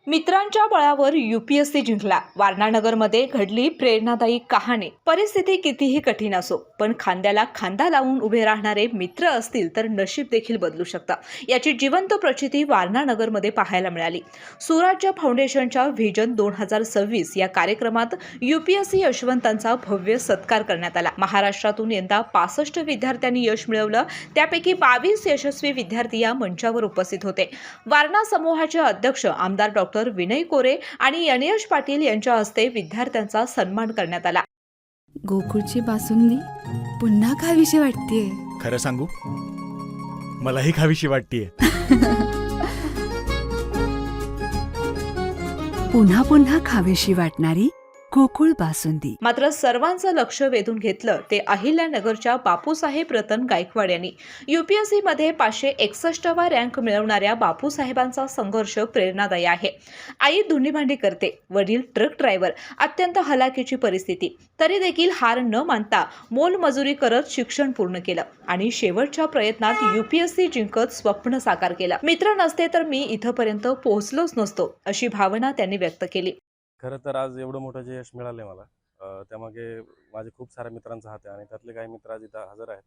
मित्रांच्या बळावर यूपीएससी जिंकला. वारणानगरमध्ये घडली प्रेरणादायी कहाणी. परिस्थिती कितीही कठीण असो, पण खांद्याला खांदा लावून उभे राहणारे मित्र असतील तर नशीब देखील बदलू शकतं. याची जिवंत प्रचिती वारणानगरमध्ये पाहायला मिळाली. सुराज्य फाउंडेशनच्या व्हिजन 2026 या कार्यक्रमात यूपीएससी यशवंतांचा भव्य सत्कार करण्यात आला. महाराष्ट्रातून यंदा 65 विद्यार्थ्यांनी यश मिळवलं. त्यापैकी 22 यशस्वी विद्यार्थी या मंचावर उपस्थित होते. वारणा समूहाचे अध्यक्ष आमदार डॉ. विनय कोरे आणि यनियश पाटील यांच्या हस्ते विद्यार्थ्यांचा सन्मान करण्यात आला. गोकुळची बासुंदी पुन्हा खावीशी वाटतेय. खरं सांगू, मलाही खावीशी वाटतेय. पुन्हा पुन्हा खावीशी वाटणारी गोकुळ बासुंदी. मात्र सर्वांचं लक्ष वेधून घेतलं ते अहिल्यानगरच्या बापूसाहेब रतन गायकवाड यांनी. यूपीएससी मध्ये 561वा रँक मिळवणाऱ्या बापूसाहेबांचा संघर्ष प्रेरणादायी आहे. आई धुणीभांडी करते, वडील ट्रक ड्रायव्हर, अत्यंत हलाखीची परिस्थिती, तरी देखील हार न मानता मोलमजुरी करत शिक्षण पूर्ण केलं आणि शेवटच्या प्रयत्नात यूपीएससी जिंकत स्वप्न साकार केलं. मित्र नसते तर मी इथपर्यंत पोहोचलोच नसतो, अशी भावना त्यांनी व्यक्त केली. खरं तर आज एवढं मोठं जे यश मिळालं आहे मला, त्यामागे माझे खूप साऱ्या मित्रांचा हात आहे आणि त्यातले काही मित्र आज इथं हजर आहेत.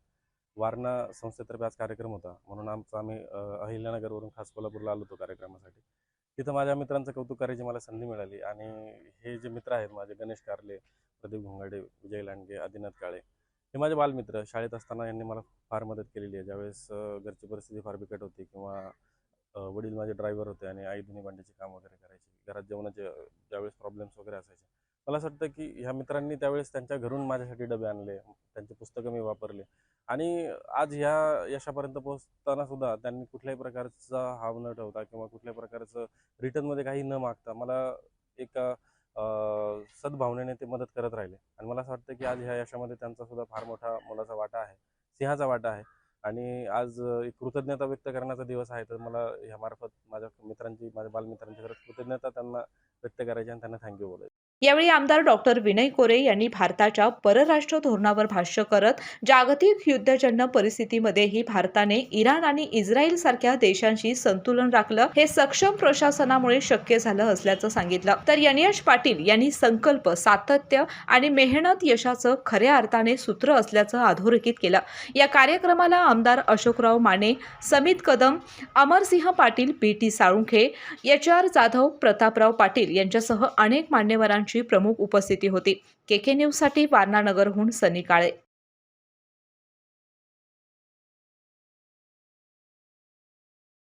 वारणा संस्थेतर्फे आज कार्यक्रम होता, म्हणून आम्ही अहिल्यानगरवरून खास कोल्हापूरला आलो होतो कार्यक्रमासाठी. तिथं माझ्या मित्रांचं कौतुक करायची मला संधी मिळाली आणि हे जे मित्र आहेत माझे, गणेश कारले, प्रदीप घोंगाडे, विजय लांडगे, आदिनाथ काळे, हे माझे बालमित्र. शाळेत असताना यांनी मला फार मदत केलेली आहे. ज्यावेळेस घरची परिस्थिती फार बिकट होती किंवा वडील माझे ड्रायव्हर होते आणि आई धुणी भांडीचे काम वगैरे करायची, घरात जेवणाचे ज्यावेळेस प्रॉब्लेम्स वगैरे असायचे, मला असं वाटतं की ह्या मित्रांनी त्यावेळेस त्यांच्या घरून माझ्यासाठी डबे आणले, त्यांची पुस्तकं मी वापरले आणि आज ह्या यशापर्यंत पोहोचताना सुद्धा त्यांनी कुठल्याही प्रकारचा हाव न ठेवता किंवा कुठल्याही प्रकारचं रिटर्नमध्ये काही न मागता मला एका सद्भावनेने ते मदत करत राहिले. आणि मला असं वाटतं की आज ह्या यशामध्ये त्यांचा सुद्धा फार मोठा मोलाचा वाटा आहे, सिंहाचा वाटा आहे. आणि आज एक कृतज्ञता व्यक्त करण्याचा दिवस आहे, तर मला ह्यामार्फत माझ्या बालमित्रांची खरंच कृतज्ञता त्यांना व्यक्त करायची आणि त्यांना थँक्यू बोलायचं. यावेळी आमदार डॉ. विनय कोरे यांनी भारताच्या परराष्ट्र धोरणावर भाष्य करत जागतिक युद्धजन्य परिस्थितीमध्येही भारताने इराण आणि इस्रायल सारख्या देशांशी संतुलन राखलं, हे सक्षम प्रशासनामुळे शक्य झालं असल्याचं सांगितलं. तर यनियश पाटील यांनी संकल्प, सातत्य आणि मेहनत यशाचं खऱ्या अर्थाने सूत्र असल्याचं अधोरेखित केलं. या कार्यक्रमाला आमदार अशोकराव माने, समित कदम, अमरसिंह पाटील, पी.टी. साळुंखे, एच.आर. जाधव, प्रतापराव पाटील यांच्यासह अनेक मान्यवरांची प्रमुख उपस्थिती होती. केके न्यूजसाठी वारणानगरहून सनी काळे.